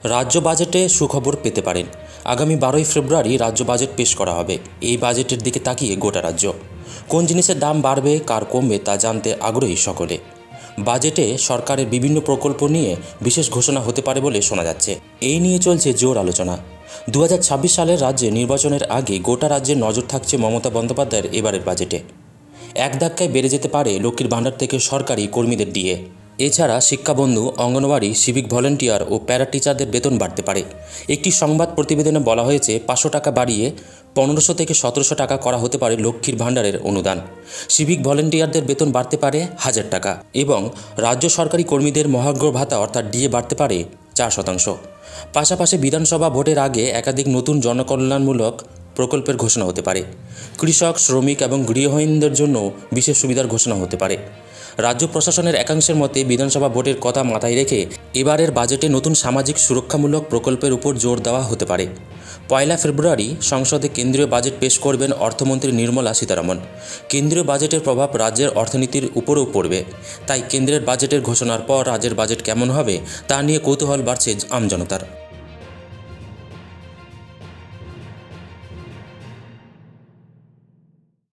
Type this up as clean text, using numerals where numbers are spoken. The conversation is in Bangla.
রাজ্য বাজেটে সুখবর পেতে পারেন। আগামী 12ই ফেব্রুয়ারি রাজ্য বাজেট পেশ করা হবে। এই বাজেটের দিকে তাকিয়ে গোটা রাজ্য। কোন জিনিসের দাম বাড়বে, কার কমবে তা জানতে আগ্রহী সকলে। বাজেটে সরকারের বিভিন্ন প্রকল্প নিয়ে বিশেষ ঘোষণা হতে পারে বলে শোনা যাচ্ছে। এই নিয়ে চলছে জোর আলোচনা। 2026 সালের রাজ্যে নির্বাচনের আগে গোটা রাজ্যের নজর থাকছে মমতা বন্দ্যোপাধ্যায়ের এবারের বাজেটে। এক ধাক্কায় বেড়ে যেতে পারে লক্ষ্মীর ভাণ্ডার থেকে সরকারি কর্মীদের দিয়ে। এছাড়া শিক্ষাবন্ধু, অঙ্গনওয়াড়ি, সিভিক ভলেন্টিয়ার ও প্যারা টিচারদের বেতন বাড়তে পারে। একটি সংবাদ প্রতিবেদনে বলা হয়েছে 500 টাকা বাড়িয়ে 1500 থেকে 1700 টাকা করা হতে পারে লক্ষ্মীর ভাণ্ডারের অনুদান। সিভিক ভলেন্টিয়ারদের বেতন বাড়তে পারে 1000 টাকা এবং রাজ্য সরকারি কর্মীদের মহার্ঘ ভাতা অর্থাৎ ডিএ বাড়তে পারে 4%। পাশাপাশি বিধানসভা ভোটের আগে একাধিক নতুন জনকল্যাণমূলক প্রকল্পের ঘোষণা হতে পারে। কৃষক, শ্রমিক এবং গৃহহীনদের জন্য বিশেষ সুবিধার ঘোষণা হতে পারে। রাজ্য প্রশাসনের একাংশের মতে বিধানসভা ভোটের কথা মাথায় রেখে এবারের বাজেটে নতুন সামাজিক সুরক্ষামূলক প্রকল্পের উপর জোর দেওয়া হতে পারে। 1 ফেব্রুয়ারি সংসদে কেন্দ্রীয় বাজেট পেশ করবেন অর্থমন্ত্রী নির্মলা সীতারমণ। কেন্দ্রীয় বাজেটের প্রভাব রাজ্যের অর্থনীতির উপরেও পড়বে। তাই কেন্দ্রের বাজেটের ঘোষণার পর রাজ্যের বাজেট কেমন হবে তা নিয়ে কৌতূহল বাড়ছে আমজনতার।